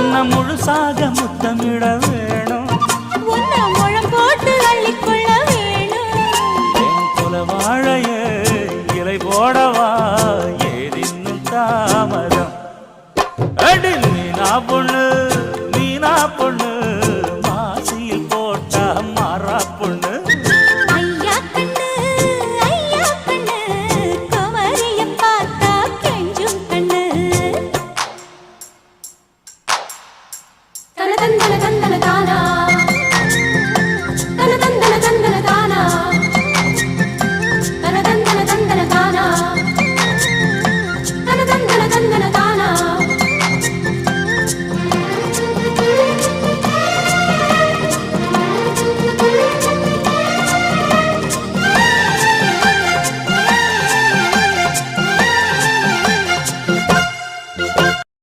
உன்னை முழுசாக முத்தமிட வேணும், உன்னை முழம் போட்டு அள்ளிக்கொள்ள வேணும். என் குல வாழைய இலை போடவா ஏதின்னும் தாமதம். அடி மீனா பொண்ணு